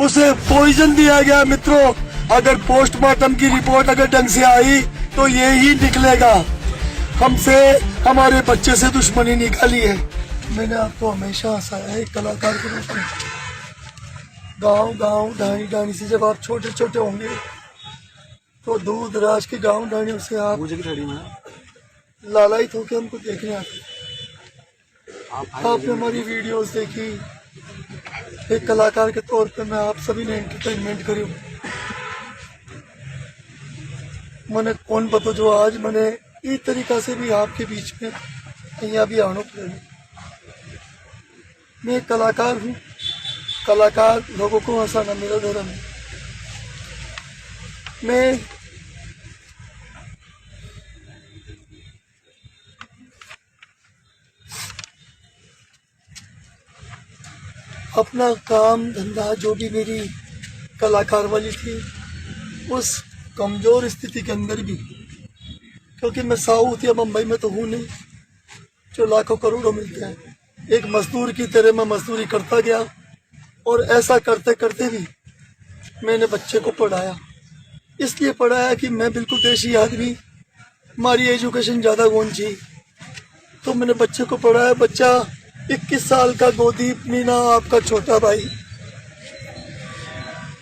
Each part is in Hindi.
उसे पॉइजन दिया गया मित्रों। अगर पोस्टमार्टम की रिपोर्ट अगर ढंग से आई तो ये ही निकलेगा। हमसे हमारे बच्चे से दुश्मनी निकाली है। मैंने आपको हमेशा हंसाया है कलाकार के रूप में। गांव गांव ढाणी ढाणी से जब आप छोटे छोटे होंगे तो दूर दराज के गांव ढाणियों से आप लालायित होकर हमको देखने आते। आपने हमारी वीडियोस देखी, एक कलाकार के तौर पे मैं आप सभी ने एंटरटेनमेंट करी। मैंने कौन पता जो आज मैंने इस तरीका से भी आपके बीच में यहाँ भी आनो पड़े। मैं एक कलाकार हूँ, कलाकार लोगों को हंसाना मेरा धर्म है। मैं अपना काम धंधा जो भी मेरी कलाकार वाली थी उस कमजोर स्थिति के अंदर भी, क्योंकि मैं साउथ या मुंबई में तो हूँ नहीं जो लाखों करोड़ों मिलते हैं। एक मजदूर की तरह मैं मजदूरी करता गया और ऐसा करते करते भी मैंने बच्चे को पढ़ाया। इसलिए पढ़ाया कि मैं बिल्कुल देशी आदमी, हमारी एजुकेशन ज़्यादा ऊंची, तो मैंने बच्चे को पढ़ाया। बच्चा 21 साल का गोदीप मीना, आपका छोटा भाई,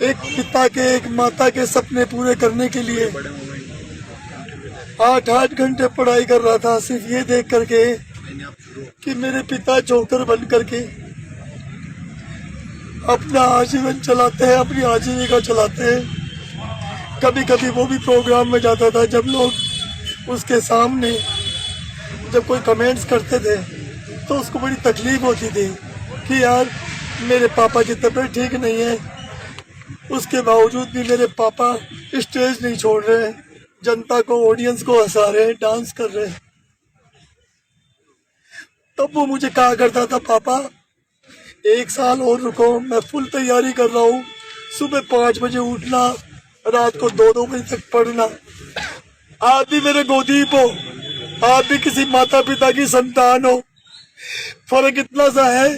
एक पिता के एक माता के सपने पूरे करने के लिए 8-8 घंटे पढ़ाई कर रहा था, सिर्फ ये देख करके कि मेरे पिता जोकर बन करके अपना आजीवन चलाते हैं, अपनी आजीविका चलाते हैं। कभी कभी वो भी प्रोग्राम में जाता था जब लोग उसके सामने जब कोई कमेंट्स करते थे तो उसको बड़ी तकलीफ होती थी कि यार मेरे पापा की तबीयत ठीक नहीं है, उसके बावजूद भी मेरे पापा स्टेज नहीं छोड़ रहे, जनता को, ऑडियंस को हंसा रहे, डांस कर रहे। तब वो मुझे कहा करता था, पापा 1 साल और रुको, मैं फुल तैयारी कर रहा हूँ, सुबह 5 बजे उठना, रात को 2-2 बजे तक पढ़ना। आप भी मेरे गोदीप हो, आप भी किसी माता पिता की संतान हो। फर्क इतना सा है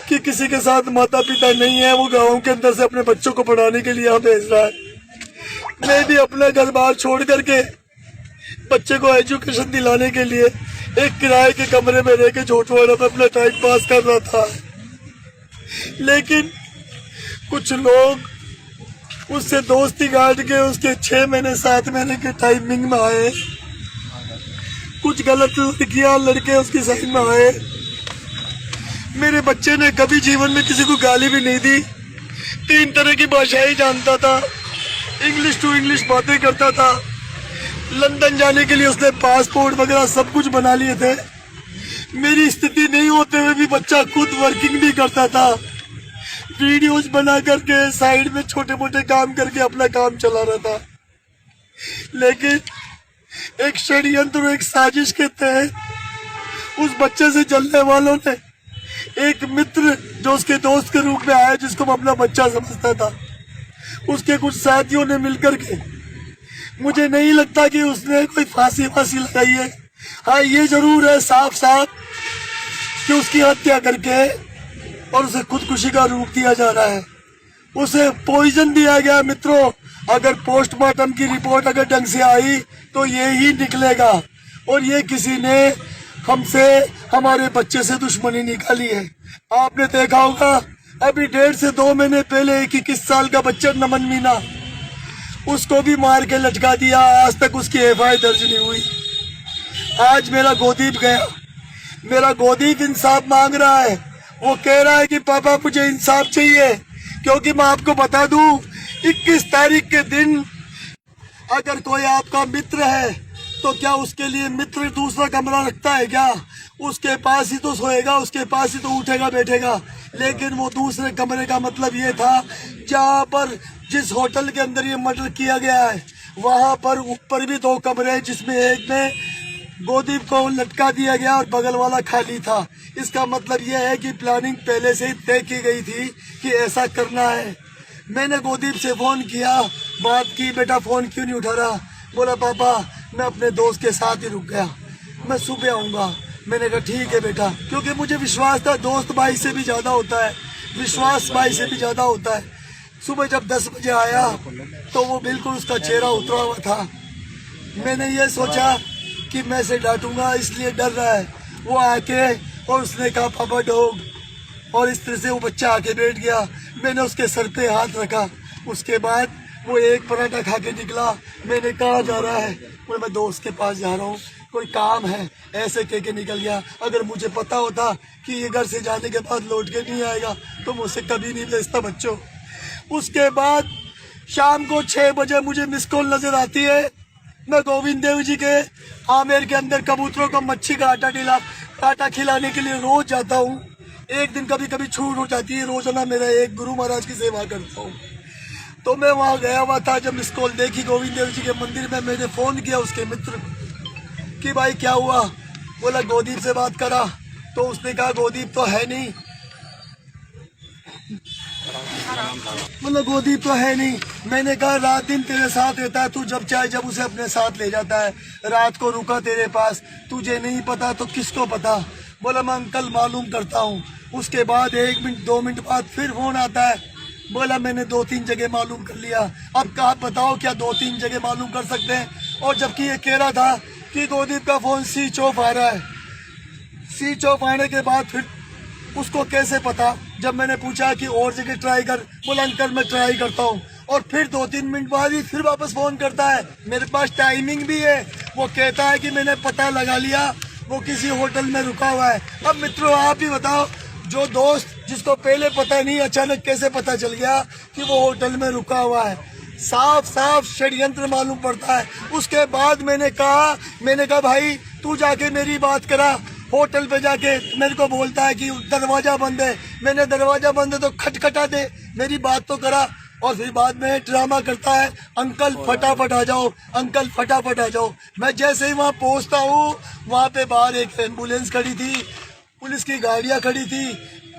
कि किसी के साथ माता पिता नहीं है, वो गाँव के अंदर से अपने बच्चों को पढ़ाने के लिए यहाँ भेज रहा है। मैं भी अपना घर बार छोड़ करके बच्चे को एजुकेशन दिलाने के लिए एक किराए के कमरे में रह के झोटवाड़ा पे अपना टाइम पास कर रहा था। लेकिन कुछ लोग उससे दोस्ती गांठ के उसके 6 महीने 7 महीने के टाइमिंग में आए, कुछ गलत लड़कियां लड़के उसकी साइड में आए। मेरे बच्चे ने कभी जीवन में किसी को गाली भी नहीं दी, 3 तरह की भाषाएं जानता था, इंग्लिश टू इंग्लिश बातें करता था। लंदन जाने के लिए उसने पासपोर्ट वगैरह सब कुछ बना लिए थे। मेरी स्थिति नहीं होते हुए भी बच्चा खुद वर्किंग भी करता था, वीडियोस बना करके साइड में छोटे मोटे काम करके अपना काम चला रहा था। लेकिन एक षड्यंत्र, एक साजिश के तहत उस बच्चे से जलने वालों ने एक मित्र जो उसके दोस्त के रूप में आया, जिसको मैं अपना बच्चा समझता था, उसके कुछ साथियों ने मिलकर के, मुझे नहीं लगता कि उसने कोई फांसी लगाई है। हाँ, ये जरूर है साफ साफ कि उसकी हत्या करके और उसे खुदकुशी का रूप दिया जा रहा है। उसे पॉइजन दिया गया मित्रों। अगर पोस्टमार्टम की रिपोर्ट अगर ढंग से आई तो ये ही निकलेगा। और ये किसी ने हमसे, हमारे बच्चे से दुश्मनी निकाली है। आपने देखा होगा अभी 1.5 से 2 महीने पहले 21 साल का बच्चा नमन मीना, उसको भी मार के लटका दिया। आज तक उसकी एफआईआर दर्ज नहीं हुई। आज मेरा गोदीप गया, मेरा गोदीप इंसाफ मांग रहा है। वो कह रहा है कि पापा मुझे इंसाफ चाहिए, क्योंकि मैं आपको बता दूं 21 तारीख के दिन अगर कोई आपका मित्र है तो क्या उसके लिए मित्र दूसरा कमरा रखता है क्या? उसके पास ही तो सोएगा, उसके पास ही तो उठेगा बैठेगा। लेकिन वो दूसरे कमरे का मतलब ये था जहाँ पर, जिस होटल के अंदर ये मर्डर किया गया है, वहाँ पर ऊपर भी 2 कमरे हैं, जिसमें एक में गोदीप को लटका दिया गया और बगल वाला खाली था। इसका मतलब यह है कि प्लानिंग पहले से ही तय की गई थी कि ऐसा करना है। मैंने गोदीप से फोन किया, बात की, बेटा फोन क्यों नहीं उठा रहा? बोला पापा मैं अपने दोस्त के साथ ही रुक गया, मैं सुबह आऊँगा। मैंने कहा ठीक है बेटा, क्योंकि मुझे विश्वास था दोस्त भाई से भी ज़्यादा होता है, विश्वास भाई से भी ज़्यादा होता है। सुबह जब 10 बजे आया तो वो बिल्कुल उसका चेहरा उतरा हुआ था। मैंने ये सोचा कि मैं से डांटूंगा, इसलिए डर रहा है। वो आके और उसने कहा पापा डॉग, और इस तरह से वो बच्चा आके बैठ गया। मैंने उसके सर पे हाथ रखा। उसके बाद वो एक पराठा खा के निकला। मैंने कहा जा रहा है? बोले मैं दोस्त के पास जा रहा हूँ, कोई काम है, ऐसे कह के निकल गया। अगर मुझे पता होता कि ये घर से जाने के बाद लौट के नहीं आएगा तो मुझसे कभी नहीं भेजता बच्चों। उसके बाद शाम को 6 बजे मुझे मिस कॉल नजर आती है। मैं गोविंद देव जी के आमेर के अंदर कबूतरों को मच्छी का आटा खिलाने के लिए रोज जाता हूँ। एक दिन कभी कभी छूट हो जाती है, रोजाना मेरा एक गुरु महाराज की सेवा करता हूँ। तो मैं वहाँ गया हुआ था। जब मिस कॉल देखी गोविंद देव जी के मंदिर में, मैंने फोन किया उसके मित्र कि भाई क्या हुआ? बोला गोदीप से बात करा। तो उसने कहा गोदीप तो है नहीं। मतलब गोदीप तो है नहीं। मैंने कहा रात दिन तेरे साथ रहता है, तू जब चाहे जब उसे अपने साथ ले जाता है। रात को रुका तेरे पास, तुझे नहीं पता तो किसको पता? बोला मैं अंकल मालूम करता हूँ। उसके बाद 1 मिनट 2 मिनट बाद फिर फोन आता है। बोला मैंने 2-3 जगह मालूम कर लिया। अब आप बताओ क्या 2-3 जगह मालूम कर सकते हैं? और जबकि ये कह रहा था कि गोदीप का फोन स्विच ऑफ आ रहा है। स्विच ऑफ आने के बाद फिर उसको कैसे पता? जब मैंने पूछा कि और जगह ट्राई कर, बोला अंकल मैं ट्राई करता हूँ। और फिर 2-3 मिनट बाद ही फिर वापस फोन करता है। मेरे पास टाइमिंग भी है। वो कहता है कि मैंने पता लगा लिया, वो किसी होटल में रुका हुआ है। अब मित्रों आप ही बताओ, जो दोस्त जिसको पहले पता नहीं, अचानक कैसे पता चल गया कि वो होटल में रुका हुआ है? साफ साफ षड्यंत्र मालूम पड़ता है। उसके बाद मैंने कहा भाई तू जाके मेरी बात करा। होटल पे जाके मेरे को बोलता है कि दरवाजा बंद है। मैंने दरवाजा बंद है तो खटखटा दे, मेरी बात तो करा। और फिर बाद में ड्रामा करता है, अंकल फटाफट आ जाओ, अंकल फटाफट आ जाओ। मैं जैसे ही वहाँ पहुँचता हूँ, वहाँ पे बाहर एक एम्बुलेंस खड़ी थी, पुलिस की गाड़ियाँ खड़ी थी,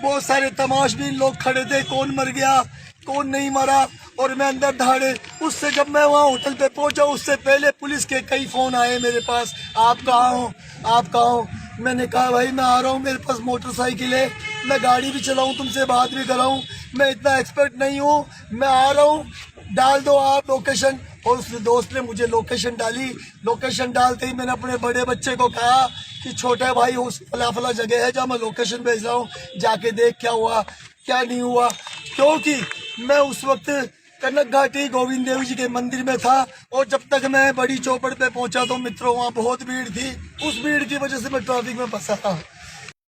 बहुत सारे तमाशबीन लोग खड़े थे। कौन मर गया, कौन नहीं मरा, और मैं अंदर दहाड़े। उससे जब मैं वहाँ होटल पे पहुँचा, उससे पहले पुलिस के कई फोन आए मेरे पास, आप कहाँ हो, आप कहाँ हो? मैंने कहा भाई मैं आ रहा हूँ, मेरे पास मोटरसाइकिल है, मैं गाड़ी भी चलाऊँ, तुमसे बात भी कराऊँ, मैं इतना एक्सपर्ट नहीं हूँ, मैं आ रहा हूँ, डाल दो आप लोकेशन। और उस दोस्त ने मुझे लोकेशन डाली। लोकेशन डालते ही मैंने अपने बड़े बच्चे को कहा कि छोटे भाई उस फला जगह है जहाँ मैं लोकेशन भेज रहा हूँ, जाके देख क्या हुआ क्या नहीं हुआ। क्योंकि मैं उस वक्त कनक घाटी गोविंद देव जी के मंदिर में था, और जब तक मैं बड़ी चौपड़ पे पहुंचा तो मित्रों वहाँ बहुत भीड़ थी। उस भीड़ की वजह से मैं ट्रैफिक में फंसा था।